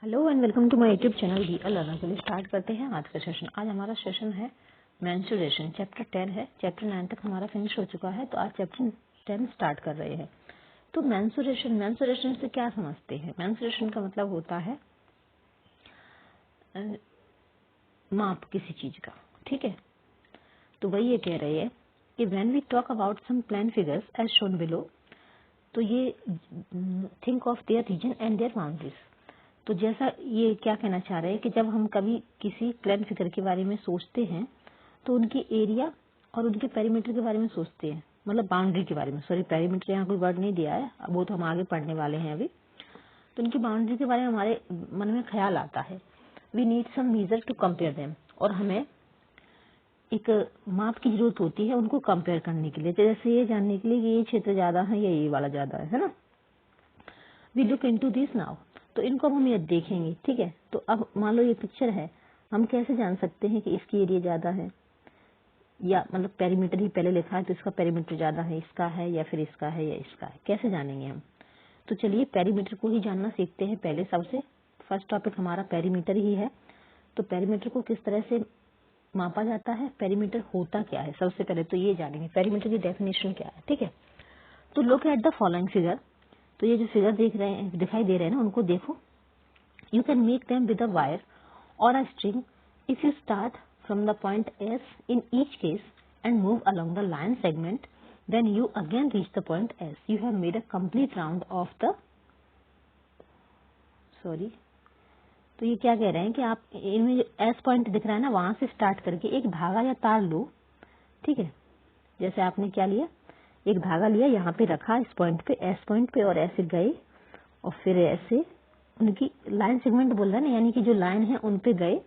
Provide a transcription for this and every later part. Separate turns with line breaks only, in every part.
Hello and welcome to my YouTube channel the learner. चलिए start करते हैं आज का सेशन। आज हमारा सेशन है मेंस्ट्रुएशन, चैप्टर 10 है। चैप्टर 9 तक हमारा फिनिश हो चुका है, तो आज चैप्टर 10 स्टार्ट कर रहे हैं। तो मेंस्ट्रुएशन से क्या समझते हैं? मेंस्ट्रुएशन का मतलब होता है माप किसी चीज का, ठीक है। तो वही ये कह रहे हैं कि when we talk about some plane figures as shown below, तो ये think of their region and their boundaries. तो जैसा ये क्या कहना चाह रहे हैं कि जब हम कभी किसी प्लान फिगर के बारे में सोचते हैं तो उनकी एरिया और उनके पेरीमीटर के बारे में सोचते हैं, मतलब बाउंड्री के बारे में। सॉरी, पेरीमीटर यहाँ कोई वर्ड नहीं दिया है, अब वो तो हम आगे पढ़ने वाले हैं अभी। तो उनकी बाउंड्री के बारे में हमारे मन में ख्याल आता है। We need some measure to compare them, और हमें एक माप की जरूरत होती है उनको कंपेयर करने के लिए, जैसे ये जानने के लिए कि ये क्षेत्र ज्यादा है या ये वाला ज्यादा है ना। We look into this now, तो इनको अब हम ये देखेंगे, ठीक है। तो अब मान लो ये पिक्चर है, हम कैसे जान सकते हैं कि इसकी एरिया ज्यादा है, या मतलब पेरीमीटर ही पहले लिखा है तो इसका पेरीमीटर ज्यादा है, इसका है या फिर इसका है या इसका है, कैसे जानेंगे हम? तो चलिए पेरीमीटर को ही जानना सीखते हैं पहले। सबसे फर्स्ट टॉपिक हमारा पेरीमीटर ही है। तो पेरीमीटर को किस तरह से मापा जाता है, पेरीमीटर होता क्या है, सबसे पहले तो ये जानेंगे पेरीमीटर की डेफिनेशन क्या है, ठीक है। तो look at the following figure. तो ये जो फिगर दिखाई दे रहे हैं ना, उनको देखो। You can make them with a wire और a string if you start from the point S in each case and move along the line segment, then you again reach the point S. You have made a complete round of the sorry. तो ये क्या कह रहे हैं कि आप इनमें जो एस पॉइंट दिख रहा है ना, वहां से स्टार्ट करके एक धागा या तार लो, ठीक है। जैसे आपने क्या लिया, एक धागा लिया, यहाँ पे रखा इस पॉइंट पे, एस पॉइंट पे, और ऐसे गए और फिर ऐसे उनकी लाइन सेगमेंट बोल रहा है ना, यानी कि जो लाइन है उन पे गए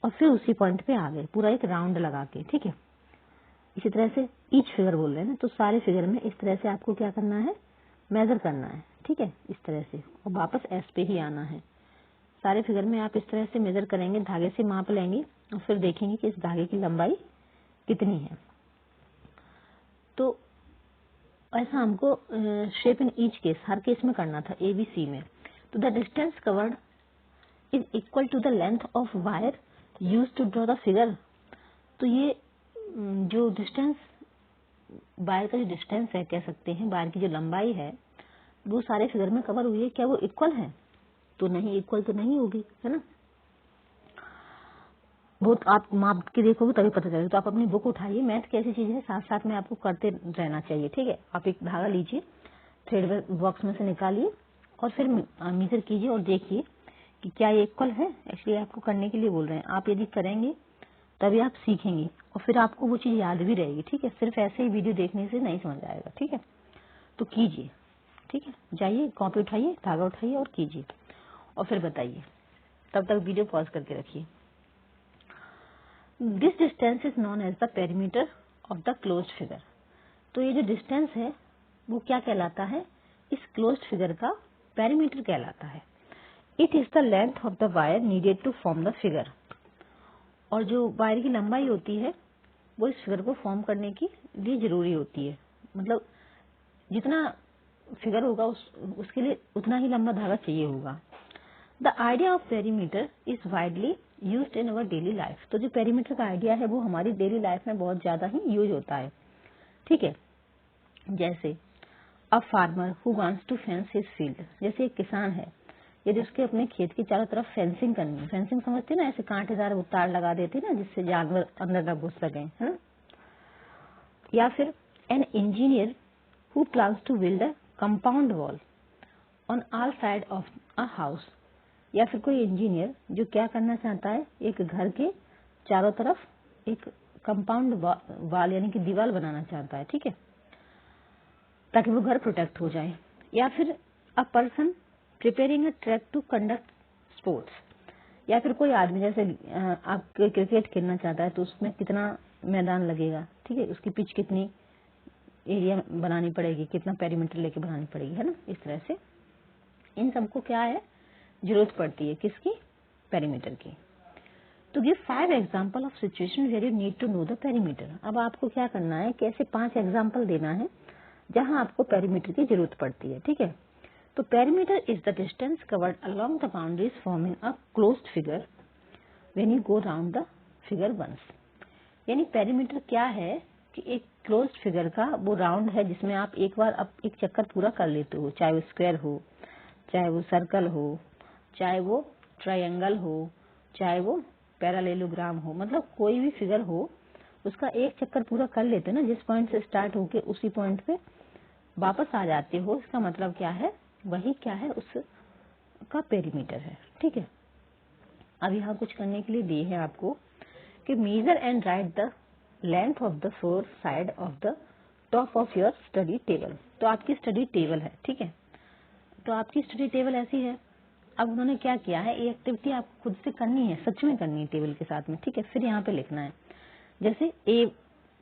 और फिर उसी पॉइंट पे आ गए, पूरा एक राउंड लगा के, ठीक है। इसी तरह से ईच फिगर बोल रहे हैं ना, तो सारे फिगर में इस तरह से आपको क्या करना है, मेजर करना है, ठीक है, इस तरह से, और वापस एस पे ही आना है। सारे फिगर में आप इस तरह से मेजर करेंगे, धागे से माप लेंगे और फिर देखेंगे कि इस धागे की लंबाई कितनी है। तो ऐसा हमको शेप इन ईच केस, हर केस में करना था, ABC में। तो the distance covered is equal to the length of wire use to draw the figure. तो ये जो डिस्टेंस, वायर का जो डिस्टेंस है, कह सकते हैं वायर की जो लंबाई है, वो सारे फिगर में कवर हुई है। क्या वो इक्वल है? तो नहीं, इक्वल तो नहीं होगी, है ना। वो आप माप के देखोगे तभी पता चलेगा। तो आप अपनी बुक उठाइए, मैथ कैसी चीज है, साथ साथ में आपको करते रहना चाहिए, ठीक है। आप एक धागा लीजिए, थ्रेड बॉक्स में से निकालिए और फिर मेजर कीजिए और देखिए कि क्या ये इक्वल है। एक्चुअली आपको करने के लिए बोल रहे हैं, आप यदि करेंगे तभी आप सीखेंगे और फिर आपको वो चीज याद भी रहेगी, ठीक है। सिर्फ ऐसे ही वीडियो देखने से नहीं समझ आएगा, ठीक है। तो कीजिए, ठीक है, जाइए कॉपी उठाइए, धागा उठाइए और कीजिए और फिर बताइए। तब तक वीडियो पॉज करके रखिए। This distance is known as the perimeter of the closed figure. तो ये जो डिस्टेंस है वो क्या कहलाता है, इस क्लोज्ड फिगर का पेरीमीटर कहलाता है। It is the length of the wire needed to form the figure. और जो वायर की लंबाई होती है वो इस फिगर को फॉर्म करने के लिए जरूरी होती है। मतलब जितना फिगर होगा उसके लिए उतना ही लंबा धागा चाहिए होगा। The idea of perimeter is widely used in our daily life. तो जो पेरीमीटर का आइडिया है वो हमारी डेली लाइफ में बहुत ज्यादा ही यूज होता है, ठीक है। जैसे a farmer who wants to fence his field, जैसे एक किसान है, यदि उसके अपने खेत की चारों तरफ फेंसिंग करनी है, फेंसिंग समझते ना, ऐसे कांटेदार तार लगा देते ना जिससे जानवर अंदर न घुस सके, है ना। या फिर an engineer who plans to build a compound wall on all side of a house. या फिर कोई इंजीनियर जो क्या करना चाहता है, एक घर के चारों तरफ एक कंपाउंड वॉल यानी कि दीवार बनाना चाहता है, ठीक है, ताकि वो घर प्रोटेक्ट हो जाए। या फिर a person preparing a track to conduct sports. या फिर कोई आदमी, जैसे आप क्रिकेट खेलना चाहता है तो उसमें कितना मैदान लगेगा, ठीक है, उसकी पिच कितनी एरिया बनानी पड़ेगी, कितना पेरीमीटर लेके बनानी पड़ेगी, है ना। इस तरह से इन सबको क्या है, जरूरत पड़ती है, किसकी, पेरीमीटर की। तो give 5 example of situation where you need to know the perimeter. अब आपको क्या करना है, कैसे 5 एग्जाम्पल देना है जहां आपको पेरीमीटर की जरूरत पड़ती है, ठीक है। तो perimeter is the distance covered along the boundaries forming a closed figure when you go round the figure once. यानी पेरीमीटर क्या है कि एक क्लोज्ड फिगर का वो राउंड है जिसमें आप एक बार एक चक्कर पूरा कर लेते हो, चाहे वो स्क्वायर हो, चाहे वो सर्कल हो, चाहे वो ट्रायंगल हो, चाहे वो पैरालेलोग्राम हो, मतलब कोई भी फिगर हो उसका एक चक्कर पूरा कर लेते हो ना, जिस पॉइंट से स्टार्ट होके उसी पॉइंट पे वापस आ जाते हो, इसका मतलब क्या है, वही क्या है उसका पेरीमीटर है। ठीक है, अब यहाँ कुछ करने के लिए दिए है आपको कि measure and write the length of the four side of the top of your study table. तो आपकी स्टडी टेबल है, ठीक है, तो आपकी स्टडी टेबल ऐसी है। अब उन्होंने क्या किया है, ये एक्टिविटी आपको खुद से करनी है, सच में करनी है टेबल के साथ में, ठीक है। फिर यहाँ पे लिखना है जैसे ए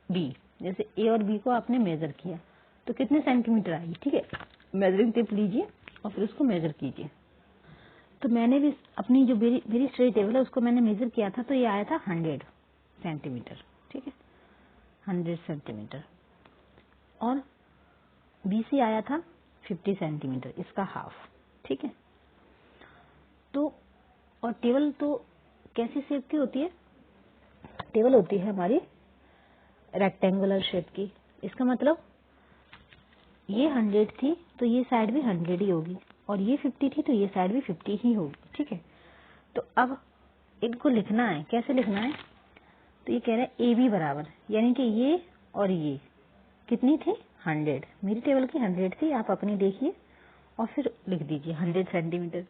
बी, जैसे ए और बी को आपने मेजर किया तो कितने सेंटीमीटर आएगी, ठीक है। मेजरिंग टेप लीजिए और फिर उसको मेजर कीजिए। तो मैंने भी अपनी जो मेरी स्टडी टेबल है उसको मैंने मेजर किया था, तो ये आया था 100 सेंटीमीटर, ठीक है, 100 सेंटीमीटर। और बीसी आया था 50 सेंटीमीटर, इसका हाफ, ठीक है। तो और टेबल तो कैसी शेप की होती है, टेबल होती है हमारी रेक्टेंगुलर शेप की। इसका मतलब ये 100 थी तो ये साइड भी 100 ही होगी, और ये 50 थी तो ये साइड भी 50 ही होगी, ठीक है। तो अब इनको लिखना है, कैसे लिखना है, तो ये कह रहा है ए बी बराबर, यानी कि ये और ये कितनी थी 100, मेरी टेबल की 100 थी, आप अपनी देखिए और फिर लिख दीजिए 100 सेंटीमीटर।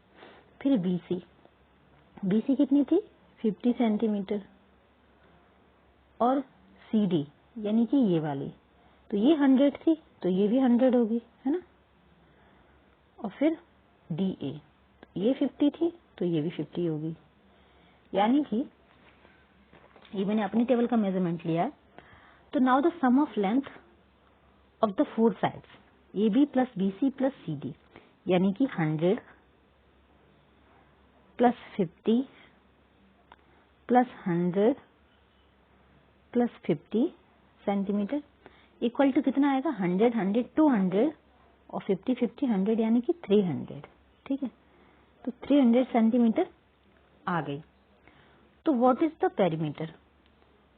फिर बीसी, बीसी कितनी थी 50 सेंटीमीटर, और सीडी यानी कि ये वाली, तो ये 100 थी तो ये भी 100 होगी, है ना। और फिर डीए, तो ये 50 थी तो ये भी 50 होगी, यानी कि ये मैंने अपनी टेबल का मेजरमेंट लिया है। तो now the sum of length of the four sides A B plus B C plus C D, यानी कि 100 plus 50 plus 100 plus 50 centimetre equal to कितना आएगा, 100 100 200 और 50 50 100 यानी कि 300, ठीक है। तो 300 सेंटीमीटर आ गई। तो व्हाट इज द पेरीमीटर,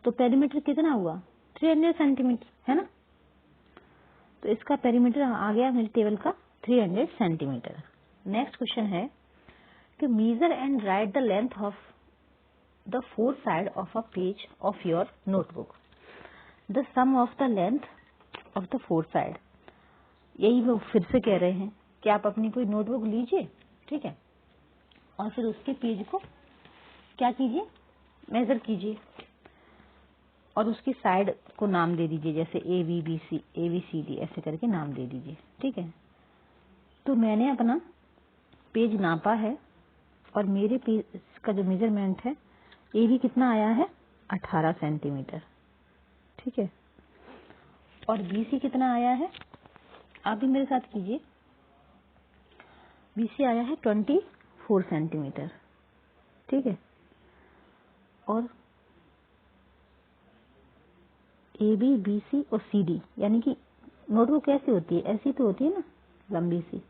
तो पेरीमीटर कितना हुआ 300 सेंटीमीटर, है ना। तो इसका पेरीमीटर आ गया मेरी टेबल का 300 सेंटीमीटर। नेक्स्ट क्वेश्चन है कि measure and write the length of the four side of a page of your notebook, the sum of the length of the four side. यही वो फिर से कह रहे हैं कि आप अपनी कोई नोटबुक लीजिए, ठीक है, और फिर उसके पेज को क्या कीजिए, मेजर कीजिए और उसकी साइड को नाम दे दीजिए, जैसे ए बी सी डी ऐसे करके नाम दे दीजिए, ठीक है। तो मैंने अपना पेज नापा है और मेरे पेज का जो मेजरमेंट है ए बी कितना आया है 18 सेंटीमीटर, ठीक है, और बी सी कितना आया है, आप भी मेरे साथ कीजिए, बी सी आया है 24 सेंटीमीटर, ठीक है, और ए बी बी सी और सी डी, यानी कि नोटबुक कैसी होती है, ऐसी तो होती है ना लंबी सी,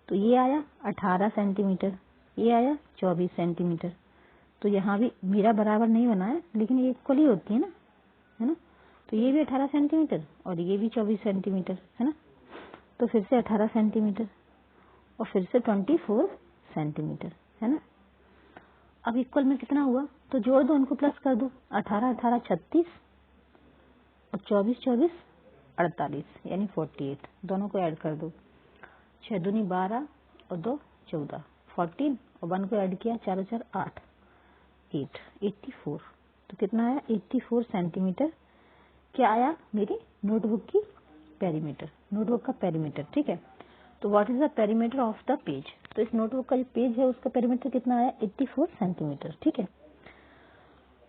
तो ये आया 18 सेंटीमीटर, ये आया 24 सेंटीमीटर। तो यहाँ भी मेरा बराबर नहीं बना है लेकिन ये इक्वल ही होती है ना, है ना। तो ये भी 18 सेंटीमीटर और ये भी 24 सेंटीमीटर, है ना। तो फिर से 18 सेंटीमीटर और फिर से 24 सेंटीमीटर, है ना। अब इक्वल में कितना हुआ, तो जोड़ दो, उनको प्लस कर दो, 18 18 36 और 24 24 48 यानी 48, दोनों को ऐड कर दो, 6 दूनी 12 और 2 14, 14 और 1 को ऐड किया, 4 4 8 8 84। तो कितना आया 84 सेंटीमीटर, क्या आया मेरी नोटबुक की पेरीमीटर, नोटबुक का पेरीमीटर, ठीक है। तो what is the perimeter of the page, तो इस नोटबुक का जो पेज है उसका पेरीमीटर कितना आया 84 सेंटीमीटर, ठीक है।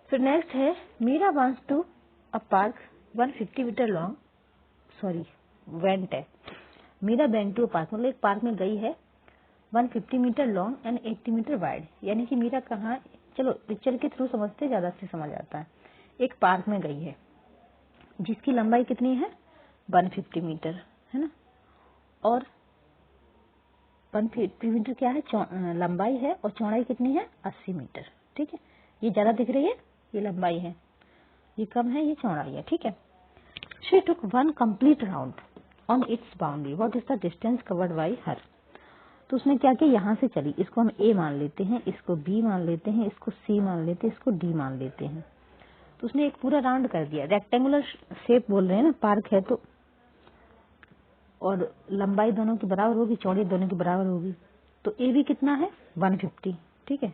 फिर नेक्स्ट है Meera wants to a park 150 metre long, sorry went है, मीरा वेंट टू पार्क, मतलब एक पार्क में गई है 150 metre long and 80 metre wide, यानी कि मीरा कहाँ, चलो पिक्चर के थ्रू समझते ज्यादा से समझ आता है। एक पार्क में गई है जिसकी लंबाई कितनी है 150 मीटर, है ना, और 150 मीटर क्या है, लंबाई है, और चौड़ाई कितनी है, 80 मीटर। ठीक है, ये ज्यादा दिख रही है, ये लंबाई है, ये कम है, ये चौड़ाई है। ठीक है, she took 1 complete round on it's boundary, what is the distance covered by her. तो उसने क्या किया, यहाँ से चली, इसको हम ए मान लेते हैं, इसको बी मान लेते हैं, इसको सी मान लेते हैं, इसको डी मान लेते हैं। तो उसने एक पूरा राउंड कर दिया। रेक्टेंगुलर शेप बोल रहे हैं ना, पार्क है तो, और लंबाई दोनों की बराबर होगी, चौड़ाई दोनों की बराबर होगी। तो ए बी कितना है, 150। ठीक है,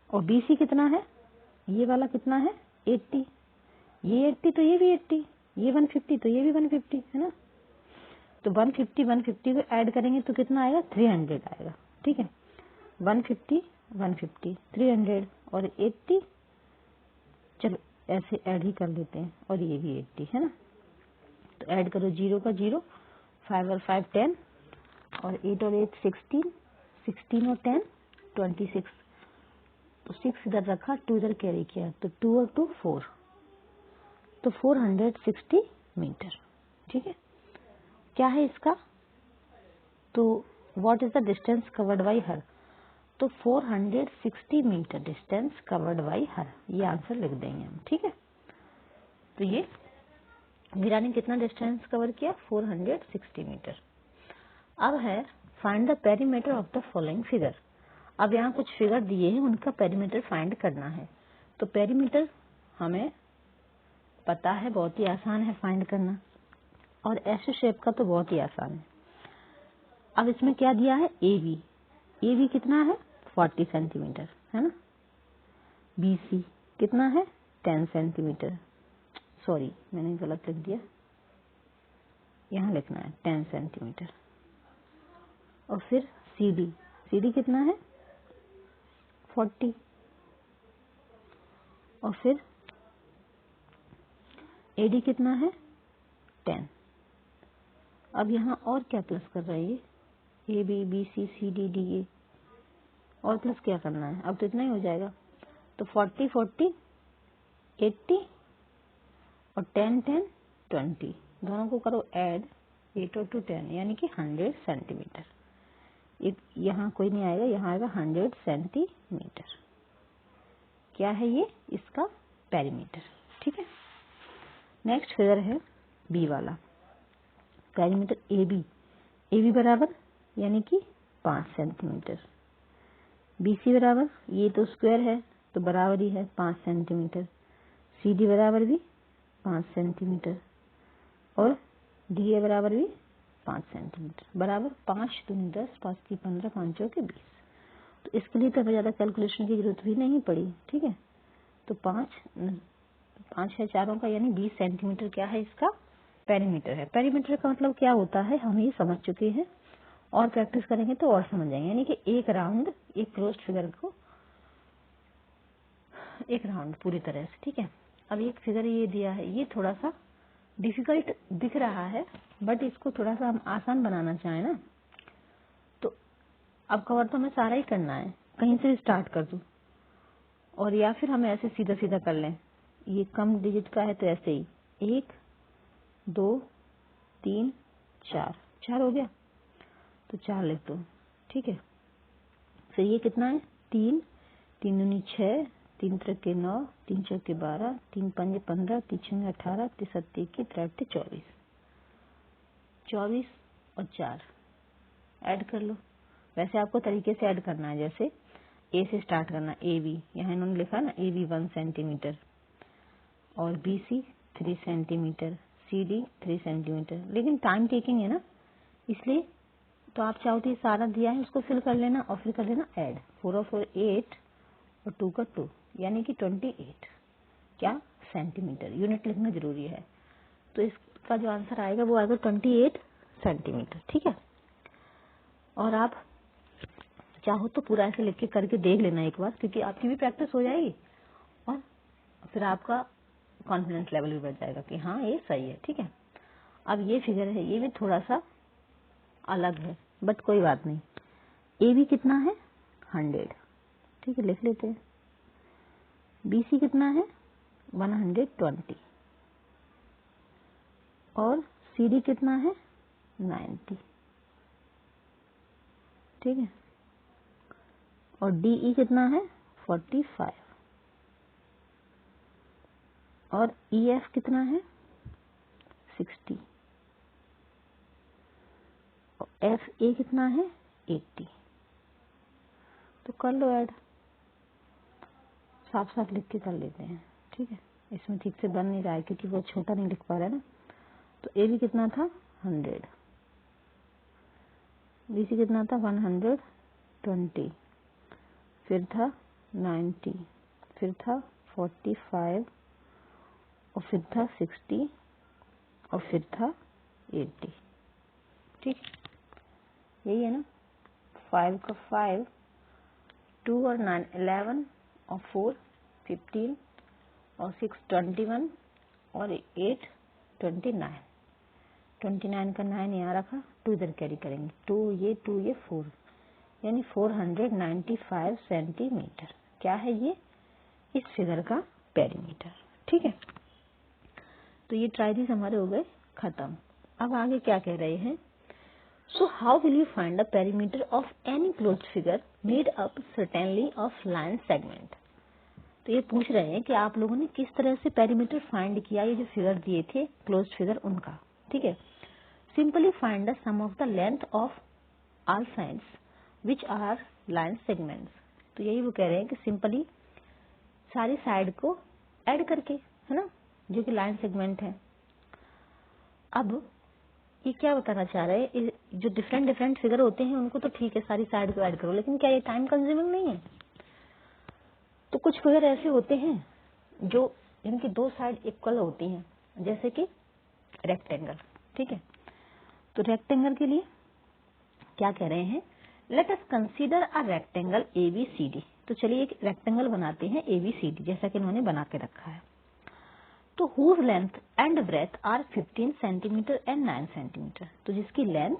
और बी सी कितना है, ये वाला कितना है, 80। ये 80 तो ये भी 80, ये 150 तो ये भी 150 है ना। तो 150 को ऐड करेंगे तो कितना आएगा, 300 आएगा। ठीक है, 150 150 300 और 80, चलो ऐसे ऐड ही कर लेते हैं, और ये भी 80 है ना। तो ऐड करो, 0 का 0, 5 और 5 10, और 8 और 8 16, 16 और 10 26। तो 6 इधर रखा, 2 इधर कैरी किया, तो 2 और 2 4, तो 460 मीटर। ठीक है, क्या है इसका, तो what is the distance covered by her. तो 460 metre distance covered by her, ये आंसर लिख देंगे हम। ठीक है, तो ये मीरा ने कितना डिस्टेंस कवर किया, 460 मीटर। अब है find the perimeter of the following figure. अब यहाँ कुछ फिगर दिए हैं, उनका पेरीमीटर फाइंड करना है। तो पेरीमीटर हमें पता है, बहुत ही आसान है फाइंड करना, और ऐसे शेप का तो बहुत ही आसान है। अब इसमें क्या दिया है, ए बी कितना है, 40 सेंटीमीटर है ना। बी सी कितना है, 10 सेंटीमीटर, सॉरी मैंने गलत लिख दिया, यहाँ लिखना है 10 सेंटीमीटर। और फिर सी डी कितना है, 40, और फिर ए डी कितना है, 10। अब यहाँ और क्या प्लस कर रहा है, ये A B C C D D A, और प्लस क्या करना है, अब तो इतना ही हो जाएगा। तो 40 40 80 और 10 10 20, दोनों को करो ऐड, 8 और 2 10, यानी कि 100 सेंटीमीटर। यहाँ कोई नहीं आएगा, यहाँ आएगा 100 सेंटीमीटर। क्या है ये, इसका पेरीमीटर। ठीक है, नेक्स्ट फिगर है बी वाला, पेरीमीटर ए बी बराबर यानी कि 5 सेंटीमीटर, बी सी बराबर, ये तो स्क्वायर है तो बराबर ही है 5 सेंटीमीटर, सी डी बराबर भी 5 सेंटीमीटर, और डी ए बराबर भी 5 सेंटीमीटर, बराबर 5 दूनी 10, 5 की 15, 5 चौके 20। तो इसके लिए तो हमें ज्यादा कैलकुलेशन की जरूरत भी नहीं पड़ी। ठीक है, तो 5 है चारों का, यानी 20 सेंटीमीटर क्या है, इसका पेरीमीटर है। पेरीमीटर का मतलब क्या होता है, हम ये समझ चुके हैं, और प्रैक्टिस करेंगे तो और समझ जाएंगे। यानी कि एक राउंड, एक क्लोज्ड फिगर को एक राउंड पूरी तरह से। ठीक है, अब एक फिगर ये दिया है, ये थोड़ा सा डिफिकल्ट दिख रहा है, बट इसको थोड़ा सा हम आसान बनाना चाहें ना, तो अब कवर तो हमें सारा ही करना है, कहीं से स्टार्ट कर दूं, और या फिर हमें ऐसे सीधा सीधा कर लें। ये कम डिजिट का है तो ऐसे ही 1 2 3 4 हो गया, तो 4 लिख दो। ठीक है, फिर ये कितना है, 3 3 दूनी 6, 3 त्रिके 9, 3 चौके 12, 3 पंजे 15, 3 छंगे 18, 3 सत्ते 21, 3 अट्ठे 24 और 4 ऐड कर लो। वैसे आपको तरीके से ऐड करना है, जैसे ए से स्टार्ट करना, ए बी, यहाँ इन्होंने लिखा ना ए बी 1 सेंटीमीटर, और B C 3 centimetre, C D 3 centimetre, लेकिन टाइम टेकिंग है ना, इसलिए तो आप चाहो तो ये सारा दिया है उसको फिल कर लेना, और फिर कर लेना ऐड, 4 और 4 8, और 2 का 2, यानी कि 28 क्या सेंटीमीटर, यूनिट लिखना जरूरी है। तो इसका जो आंसर आएगा वो आएगा 28 सेंटीमीटर। ठीक है, और आप चाहो तो पूरा ऐसे लिख के करके देख लेना एक बार, क्योंकि आपकी भी प्रैक्टिस हो जाएगी, और फिर आपका कॉन्फिडेंस लेवल भी बढ़ जाएगा कि हाँ ये सही है। ठीक है, अब ये फिगर है, ये भी थोड़ा सा अलग है, बट कोई बात नहीं। ए बी कितना है, 100। ठीक है, लिख लेते हैं। बी सी कितना है, 120, और सी डी कितना है, 90। ठीक है, और DE कितना है 45 और EF कितना है 60 और FA कितना है 80। तो कर लो ऐड, साफ साफ लिख के कर लेते हैं, ठीक है। इसमें ठीक से बन नहीं रहा है क्योंकि वो छोटा नहीं लिख पा रहा है ना। तो AB कितना था 100, BC कितना था 120, फिर था 90, फिर था 45 और फिर था 60 और फिर था 80। ठीक, यही है ना। 5 का 5, 2 और 9 11 और 4 15 और 6 21 और 8 29। 29 का 9 यहाँ रखा, 2 इधर कैरी करेंगे, 2 ये 4, यानी 495 सेंटीमीटर। क्या है ये, इस फिगर का पेरीमीटर। ठीक है, तो ये ट्राइथीस हमारे हो गए खत्म। अब आगे क्या कह रहे हैं, so how will you find the perimeter of any closed figure made up certainly of line segment. तो ये पूछ रहे हैं कि आप लोगों ने किस तरह से पेरीमीटर फाइंड किया, ये जो फिगर दिए थे क्लोज्ड फिगर उनका। ठीक है, simply find the sum of the length of all sides which are line segments. तो यही वो कह रहे हैं कि सिंपली सारी साइड को ऐड करके, है ना, जो कि लाइन सेगमेंट है। अब ये क्या बताना चाह रहे हैं, जो डिफरेंट डिफरेंट फिगर होते हैं उनको तो ठीक है सारी साइड को ऐड करो, लेकिन क्या ये टाइम कंज्यूमिंग नहीं है। तो कुछ फिगर ऐसे होते हैं जो जिनकी दो साइड इक्वल होती हैं, जैसे कि रेक्टेंगल। ठीक है, तो रेक्टेंगल के लिए क्या कह रहे हैं, let us consider a rectangle ABCD। तो चलिए एक रेक्टेंगल बनाते हैं ABCD, जैसा कि उन्होंने बना के रखा है। तो whose length and breadth are 15 centimetre and 9 centimetre. तो जिसकी लेंथ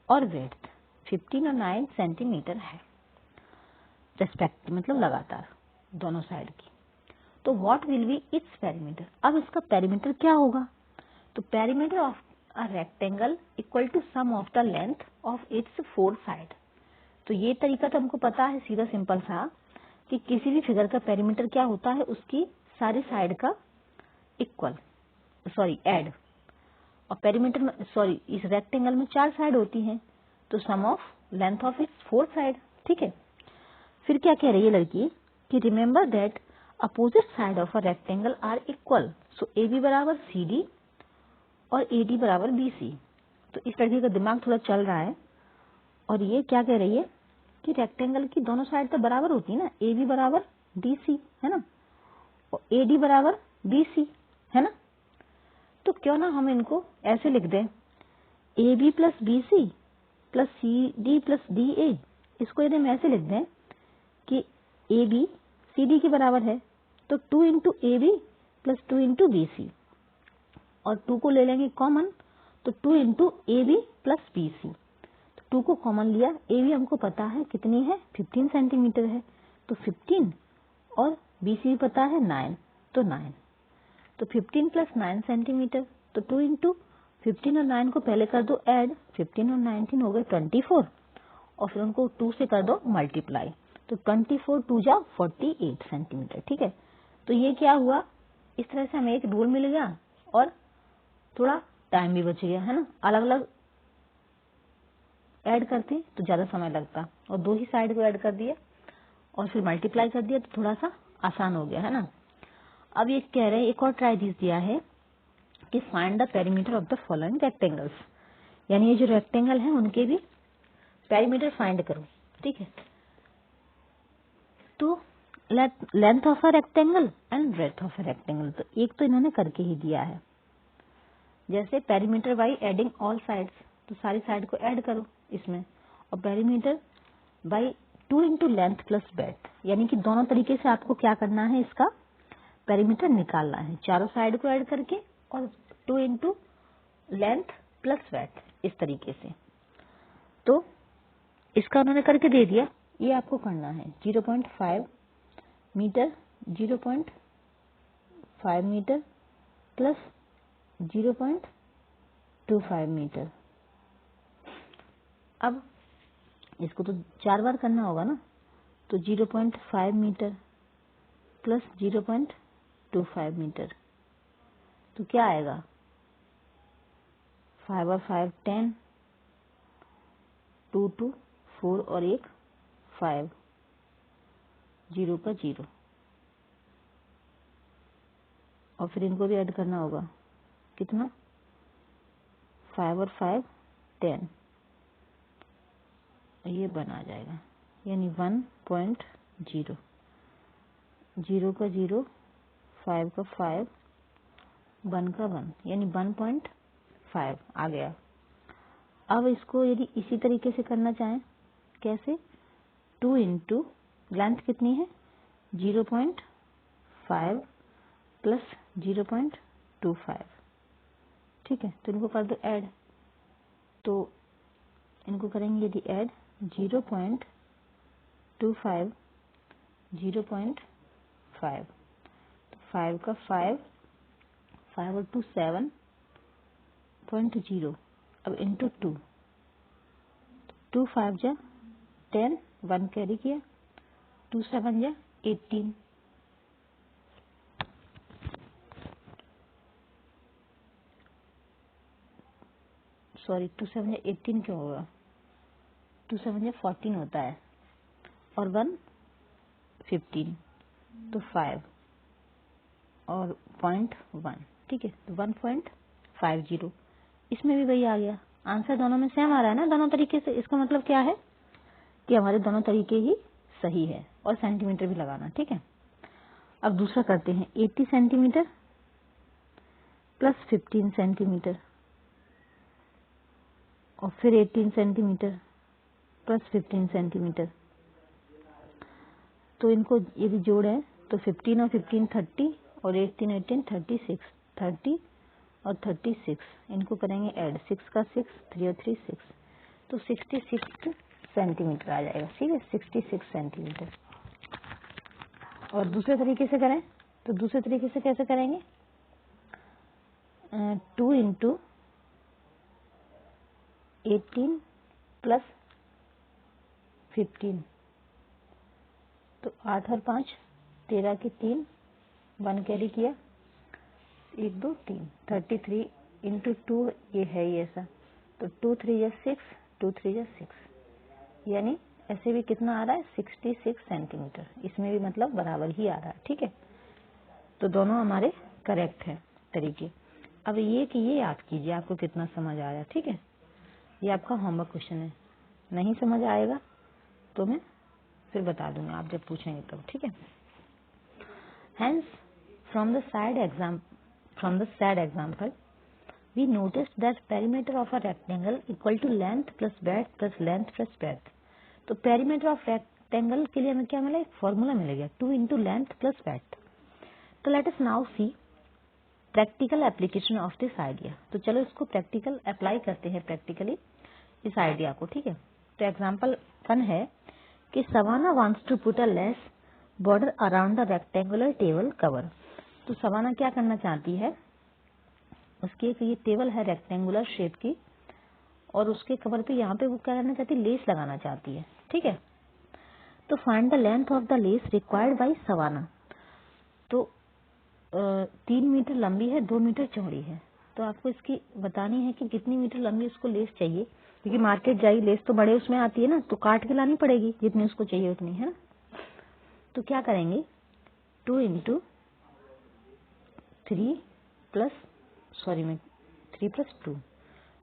और ब्रेथ 15 और 9 सेंटीमीटर है रेस्पेक्ट, मतलब लगातार दोनों साइड की। तो what will be its perimeter. अब इसका पेरीमीटर क्या होगा, तो perimeter of a rectangle equal to sum of the length of its 4 side. तो ये तरीका तो हमको पता है सीधा सिंपल सा, कि किसी भी फिगर का पेरीमीटर क्या होता है, उसकी सारी साइड का इक्वल ऐड। और पेरीमीटर में इस रेक्टेंगल में 4 साइड होती हैं, तो sum of length of its 4 side. ठीक है, फिर क्या कह रही है लड़की कि remember that opposite side of a rectangle are equal, so AB बराबर CD और AD बराबर BC। तो इस लड़की का दिमाग थोड़ा चल रहा है, और ये क्या कह रही है कि रेक्टेंगल की दोनों साइड तो बराबर होती है ना, AB बराबर DC है ना, और AD बराबर BC है ना। तो क्यों ना हम इनको ऐसे लिख दें, AB plus BC plus CD plus DA। इसको यदि हम ऐसे लिख दें कि AB CD के बराबर है, तो 2 into AB plus 2 into BC, और 2 को ले लेंगे कॉमन, तो 2 इंटू AB प्लस BC। तो 2 को कॉमन लिया, AB हमको पता है कितनी है 15 सेंटीमीटर है, तो 15 और BC भी पता है 9, तो 9, तो 15 प्लस 9 सेंटीमीटर। तो 2 इंटू 15 और 9 को पहले कर दो ऐड, 15 और 19 हो गए 24, और फिर उनको 2 से कर दो मल्टीप्लाई, तो 24 2 जा 48 सेंटीमीटर। ठीक है, तो ये क्या हुआ, इस तरह से हमें एक रूल मिल गया और थोड़ा टाइम भी बच गया, है ना। अलग अलग ऐड करते तो ज्यादा समय लगता, और 2 ही साइड को ऐड कर दिया और फिर मल्टीप्लाई कर दिया, तो थोड़ा सा आसान हो गया, है ना। अब ये कह रहे हैं, एक और ट्राई दिया है कि find the perimeter of the following rectangles, यानी ये जो रेक्टेंगल है उनके भी पेरीमीटर फाइंड करो। ठीक है, तो length of a rectangle and breadth of a rectangle, तो एक तो इन्होंने करके ही दिया है, जैसे perimeter by adding all sides, तो सारी साइड को ऐड करो इसमें, और perimeter by 2 into length plus breadth, यानी कि दोनों तरीके से आपको क्या करना है, इसका पेरीमीटर निकालना है, चारों साइड को ऐड करके और 2 इंटू लेंथ प्लस ब्रेथ, इस तरीके से। तो इसका उन्होंने करके दे दिया, ये आपको करना है 0.5 मीटर, 0.5 मीटर प्लस 0.25 मीटर। अब इसको तो 4 बार करना होगा ना, तो 0.5 मीटर प्लस 0.25 मीटर, तो क्या आएगा? 5 और 5 10, 2 2 4 और 1 5, 0 का 0, और फिर इनको भी ऐड करना होगा, कितना? 5 और 5 10, ये बना जाएगा, यानी 1.0, 0 का 0, 5 का 5, 1 का 1, यानी 1.5 आ गया। अब इसको यदि इसी तरीके से करना चाहें, कैसे? 2 इंटू लेंथ कितनी है? 0.5 प्लस 0.25, ठीक है। तो इनको कर दो ऐड, तो इनको करेंगे यदि ऐड 0.25 0.5, तो 5 का 5, 5 और 2 7.0, अब इंटू 2, 2 5 जा 10, 1 कैरी किया, 2 7 जा 18, सॉरी 2 7 जा 18 क्यों होगा? 2 7 जा 14 होता है, और 1 15, तो 5 और 0.1, ठीक है, तो 1.50, इसमें भी वही आ गया। आंसर दोनों में सेम आ रहा है ना, दोनों तरीके से। इसका मतलब क्या है कि हमारे दोनों तरीके ही सही है, और सेंटीमीटर भी लगाना, ठीक है। अब दूसरा करते हैं, 80 सेंटीमीटर प्लस 15 सेंटीमीटर, और फिर 18 सेंटीमीटर प्लस 15 सेंटीमीटर, तो इनको यदि जोड़ें तो 15 और 15 30, और 18 18 36, 30 और 36, इनको करेंगे ऐड, 6 का 6, 3 और 3 6, तो 66 सेंटीमीटर आ जाएगा, ठीक है, 66 सेंटीमीटर। और दूसरे तरीके से करें, तो दूसरे तरीके से कैसे करेंगे? 2 इंटू 18 प्लस 15, तो 8 और 5 13 की 3, 1 कैरी किया, 1 2 3, 33 इंटू 2, ये है ये ऐसा, तो 2 3 या 6, 2 3 या 6, यानी ऐसे भी कितना आ रहा है? 66 सेंटीमीटर। इसमें भी मतलब बराबर ही आ रहा है, ठीक है। तो दोनों हमारे करेक्ट है तरीके। अब ये कि ये याद कीजिए, आपको कितना समझ आया, ठीक है। ये आपका होमवर्क क्वेश्चन है, नहीं समझ आएगा तो मैं फिर बता दूंगी, आप जब पूछेंगे तब, ठीक है। Hence, from the said example, we noticed that perimeter of a rectangle equal to length plus breadth plus length plus breadth. तो perimeter of rectangle के लिए हमें क्या मिला? एक फॉर्मूला मिलेगा, 2 into length plus breadth. तो let us now see practical application of this idea. तो चलो इसको practical apply करते हैं practically इस आइडिया को, ठीक है। तो एग्जाम्पल 1 है कि savanna wants to put a lace border around the rectangular table cover. तो सवाना क्या करना चाहती है? उसकी एक ये टेबल है रेक्टेंगुलर शेप की, और उसके कवर पे यहाँ पे वो क्या करना चाहती है? लेस लगाना चाहती है, ठीक है। तो find the length of the lace required by Savana. तो 3 मीटर लंबी है, 2 मीटर चौड़ी है, तो आपको इसकी बतानी है कि कितनी मीटर लंबी उसको लेस चाहिए, क्योंकि मार्केट जाई लेस तो बड़े उसमें आती है ना, तो काट के लानी पड़ेगी, जितनी उसको चाहिए उतनी, है ना। तो क्या करेंगे? 2 इंटू 3 प्लस 2,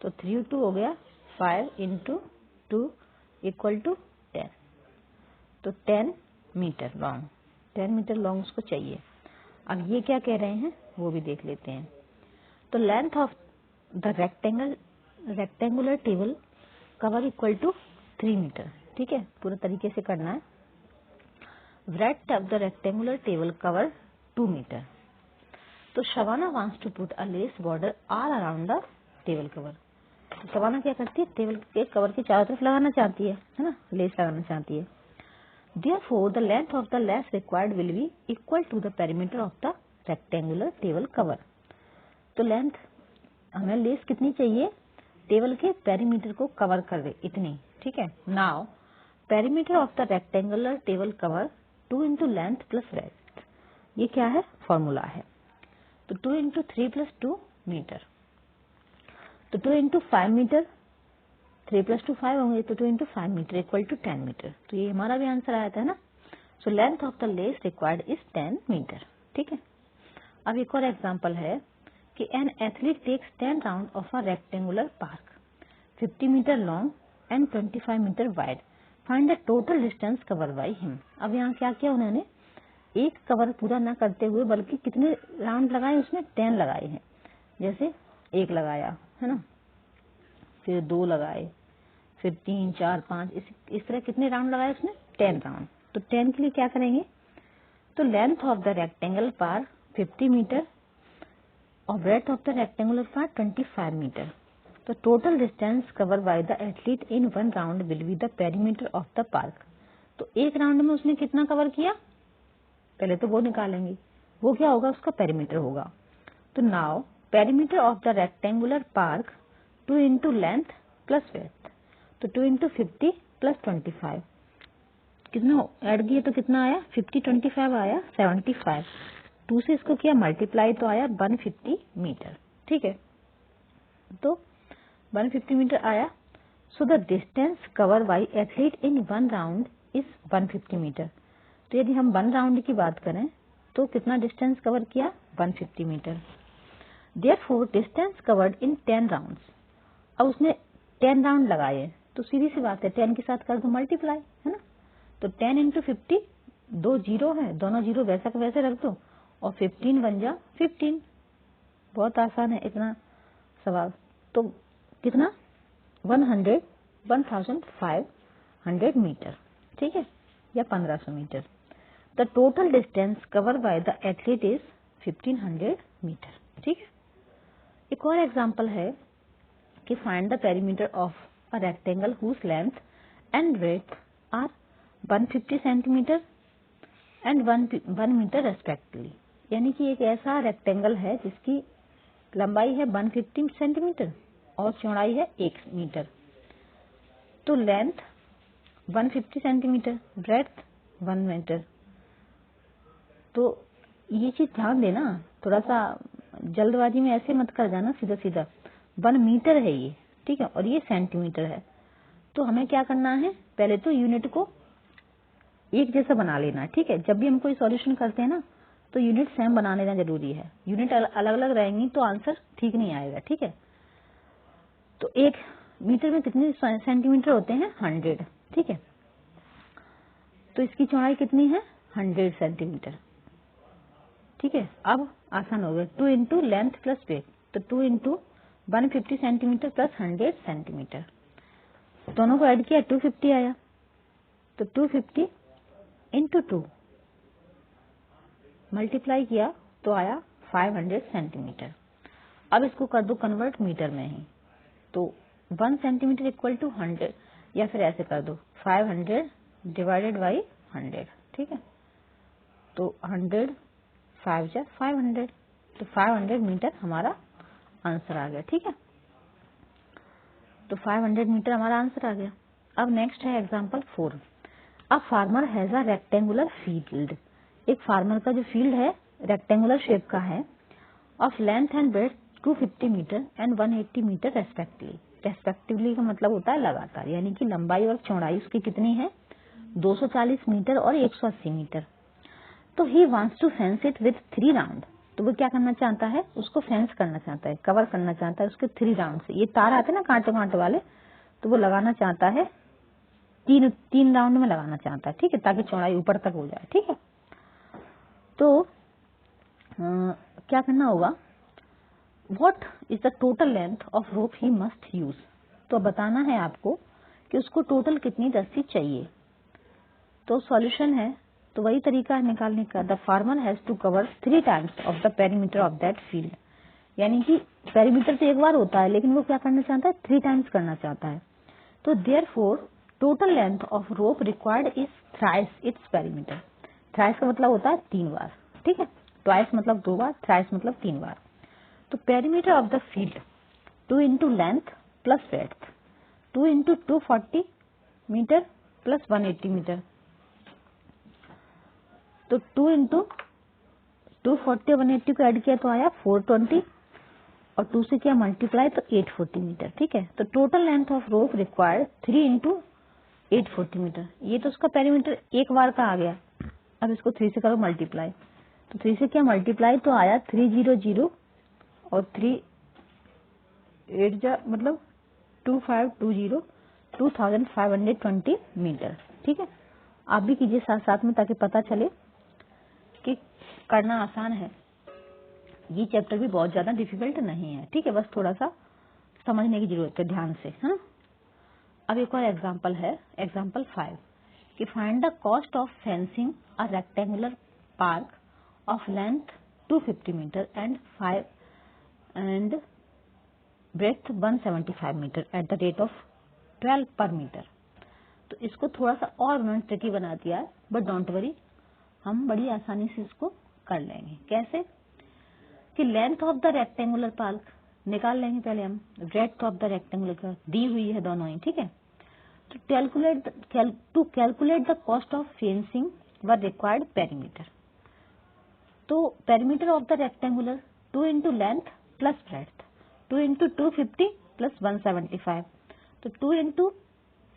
तो 3 2 हो गया 5 इंटू 2 इक्वल टू 10, तो 10 मीटर लॉन्ग, 10 मीटर लॉन्ग उसको चाहिए। अब ये क्या कह रहे हैं वो भी देख लेते हैं। तो length of the rectangular table cover equal to 3 metre, ठीक है, पूरा तरीके से करना है। Breadth of the rectangular table cover 2 metre. तो Shabana wants to put a lace border all around the table cover. Shabana क्या करती है? टेबल के कवर के चारों तरफ लगाना चाहती है ना, लेस लगाना चाहती है। Therefore, the length of the lace required will be equal to the perimeter of the rectangular table cover. तो लेंथ हमें लेस कितनी चाहिए? टेबल के पेरीमीटर को कवर कर दे इतनी, ठीक है। Now perimeter of the rectangular table cover 2 into length plus breadth. ये क्या है, फॉर्मूला है। तो 2 इंटू 3 प्लस 2 मीटर, तो 2 इंटू 5 मीटर, 3 प्लस 2 5 होंगे, तो 2 into 5 metre equal to 10 metre. तो ये हमारा भी आंसर आया था ना। So length of the lace required is 10 metre. ठीक है। अब एक और एग्जांपल है कि an athlete takes 10 round of a rectangular park 50 metre long and 25 metre wide, find the total distance cover by him. अब यहाँ क्या किया उन्होंने, एक कवर पूरा ना करते हुए बल्कि कितने राउंड लगाए, उसमें 10 लगाए हैं। जैसे एक लगाया है ना, फिर 2 लगाए, फिर 3 4 5, इस तरह कितने राउंड लगाए उसने, 10 राउंड। तो 10 के लिए क्या करेंगे, तो length of the rectangle park 50 metre और breadth of the rectangular part 25 metre. तो total distance cover by the athlete in 1 round will be the perimeter of the park. तो एक राउंड में उसने कितना कवर किया, पहले तो वो निकालेंगे, वो क्या होगा, उसका पेरीमीटर होगा। तो now perimeter of the rectangular park 2 into length plus breadth, तो 2 इंटू 50 प्लस 25, कितना ऐड किया तो कितना आया, 50 25 आया 75, 2 से इसको किया मल्टीप्लाई तो आया 150 मीटर। ठीक है, तो 150 मीटर आया। So the distance cover by athlete in 1 round is 150 metre. तो यदि हम 1 राउंड की बात करें तो कितना डिस्टेंस कवर किया, 150 metre. Therefore distance covered in 10 rounds. अब उसने 10 राउंड लगाए, तो सीधी सी बात है 10 के साथ कर दो मल्टीप्लाई, है ना। तो 10 इंटू 50, 2 जीरो है, दोनों जीरो वैसा का वैसे रख दो और 15 बन जा 15। बहुत आसान है इतना सवाल। तो कितना, 1500 मीटर। ठीक है, या 1500 metre. The total distance cover by the athlete is 1500 metre. ठीक है। एक और एग्जांपल है कि find the perimeter of a rectangle whose length and breadth are 150 centimetre and 1 metre respectively. यानी कि एक ऐसा रेक्टेंगल है जिसकी लंबाई है 150 सेंटीमीटर और चौड़ाई है 1 मीटर। तो लेंथ 150 सेंटीमीटर, ब्रेड्थ 1 मीटर। तो ये चीज ध्यान देना, थोड़ा सा जल्दबाजी में ऐसे मत कर जाना सीधा सीधा। 1 मीटर है ये, ठीक है, और ये सेंटीमीटर है। तो हमें क्या करना है, पहले तो यूनिट को एक जैसा बना लेना। ठीक है, जब भी हम कोई सॉल्यूशन करते हैं ना तो यूनिट सेम बना लेना जरूरी है। यूनिट अलग अलग रहेंगी तो आंसर ठीक नहीं आएगा। ठीक है, तो 1 मीटर में कितने सेंटीमीटर होते हैं, 100। ठीक है, तो इसकी चौड़ाई कितनी है, 100 सेंटीमीटर। ठीक है, अब आसान हो गया, 2 इंटू लेंथ प्लस ब्रेड्थ, तो 2 इंटू 150 सेंटीमीटर प्लस 100 सेंटीमीटर, दोनों को ऐड किया 250 आया। तो 250 इंटू 2 मल्टीप्लाई किया तो आया 500 सेंटीमीटर। अब इसको कर दो कन्वर्ट मीटर में ही, तो 1 सेंटीमीटर इक्वल टू 100, या फिर ऐसे कर दो 500 डिवाइडेड बाई 100। ठीक है, तो 100 5 जा 500, तो 500 मीटर हमारा आंसर आ गया। ठीक है, तो 500 मीटर हमारा आंसर आ गया। अब नेक्स्ट है example 4। A farmer has a rectangular field. एक फार्मर का जो फील्ड है रेक्टेंगुलर शेप का है, of length and breadth 250 metre and 180 metre respectively. Respectively का मतलब होता है लगातार, यानी कि लंबाई और चौड़ाई उसकी कितनी है, 240 मीटर और 180 मीटर। तो he wants to fence it with 3 round. तो वो क्या करना चाहता है, उसको फेंस करना चाहता है, कवर करना चाहता है उसके 3 राउंड से। ये तार आते हैं ना कांटे कांटे वाले, तो वो लगाना चाहता है 3 राउंड में लगाना चाहता है। ठीक है, ताकि चौड़ाई ऊपर तक हो जाए। ठीक है, तो क्या करना होगा, what is the total length of rope he must use. तो बताना है आपको कि उसको टोटल कितनी रस्सी चाहिए। तो सॉल्यूशन है, तो वही तरीका है निकालने का। The farmer has to cover 3 times of the perimeter of that field. यानी कि पेरीमीटर तो एक बार होता है, लेकिन वो क्या करना चाहता है, 3 टाइम्स करना चाहता है। तो therefore total length of rope required is thrice its perimeter. Thrice का मतलब होता है 3 बार। ठीक है, ट्वाइस मतलब 2 बार, थ्राइस मतलब 3 बार। तो perimeter of the field 2 into length plus breadth, 2 into 240 metre plus 180 metre. तो 2 इंटू 240 180 को ऐड किया तो आया 420 और 2 से किया मल्टीप्लाई तो 840 मीटर। ठीक है, तो total length of rope required 3 into 840 metre. ये तो उसका पेरीमीटर एक बार का आ गया। अब इसको 3 से करो मल्टीप्लाई, तो 3 से किया मल्टीप्लाई तो आया 300 और 3 8 मतलब 2520 2520 मीटर। ठीक है, आप भी कीजिए साथ साथ में ताकि पता चले कि करना आसान है। ये चैप्टर भी बहुत ज्यादा डिफिकल्ट नहीं है। ठीक है, बस थोड़ा सा समझने की जरूरत है ध्यान से। हाँ, अब एक और एग्जाम्पल है, एग्जाम्पल 5 कि find the cost of fencing a rectangular park of length 250 metre and breadth 175 metre at the rate of 12 per metre. तो इसको थोड़ा सा और उन्होंने ट्रिकी बना दिया है, बट डोंट वरी, हम बड़ी आसानी से इसको कर लेंगे। कैसे कि length of the rectangular park निकाल लेंगे पहले हम, ब्रेथ ऑफ द रेक्टेंगुलर का दी हुई है दोनों ही। ठीक है, तो calculate the cost of fencing व रिक्वायर्ड पेरीमीटर। तो perimeter of the rectangular 2 into length plus breath 2 into 250 plus 175, तो 2 इंटू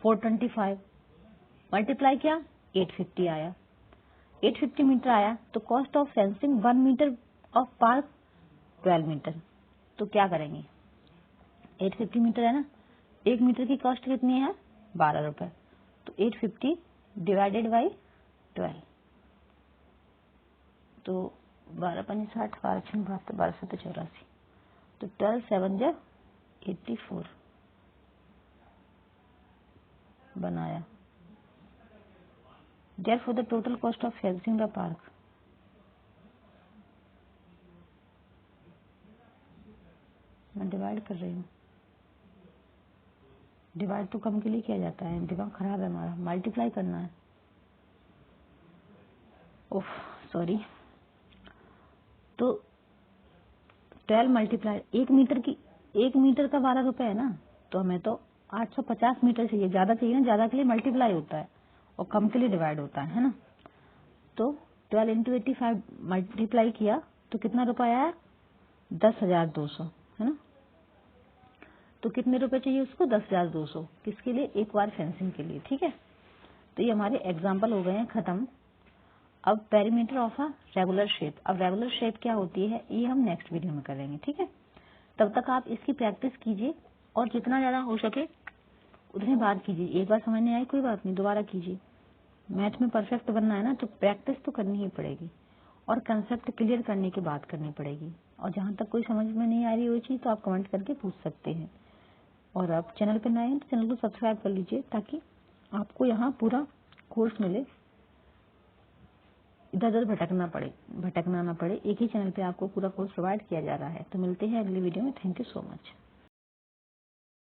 425 मल्टीप्लाई किया 850 आया, 850 मीटर आया। तो cost of fencing 1 metre of park 12 metre. तो क्या करेंगे, 850 मीटर है ना, 1 मीटर की कॉस्ट कितनी है 12 रुपए। तो 850 डिवाइडेड बाई 12, तो 12 5 60 12 6 72 12 7 84, तो 12 7 जा 84 बनाया। Therefore the total cost of fencing the park, मैं डिवाइड कर रही हूँ, डिवाइड तो कम के लिए किया जाता है, दिमाग खराब है हमारा, मल्टीप्लाई करना है। ओह सॉरी, तो 12 मल्टीप्लाई 1 मीटर का 12 रुपए है ना, तो हमें तो 850 मीटर चाहिए, ज्यादा चाहिए ना, ज्यादा के लिए मल्टीप्लाई होता है और कम के लिए डिवाइड होता है ना। तो 12 इंटू 85 मल्टीप्लाई किया तो कितना रुपया आया 10,200 है ना। तो कितने रुपए चाहिए उसको 10,200, किसके लिए, एक बार फेंसिंग के लिए। ठीक है, तो ये हमारे एग्जाम्पल हो गए हैं खत्म। अब perimeter of a regular shape, अब रेगुलर शेप क्या होती है ये हम नेक्स्ट वीडियो में करेंगे। ठीक है, तब तक आप इसकी प्रैक्टिस कीजिए और जितना ज्यादा हो सके उतनी बार कीजिए। एक बार समझ नहीं आई कोई बात नहीं, दोबारा कीजिए। मैथ में परफेक्ट बनना है ना, तो प्रैक्टिस तो करनी ही पड़ेगी और कंसेप्ट क्लियर करने की बात करनी पड़ेगी। और जहां तक कोई समझ में नहीं आ रही वो चीज तो आप कमेंट करके पूछ सकते हैं। और आप चैनल पर नए हैं तो चैनल को सब्सक्राइब कर लीजिए ताकि आपको यहाँ पूरा कोर्स मिले, इधर उधर भटकना ना पड़े, एक ही चैनल पे आपको पूरा कोर्स प्रोवाइड किया जा रहा है। तो मिलते हैं अगली वीडियो में। Thank you so much.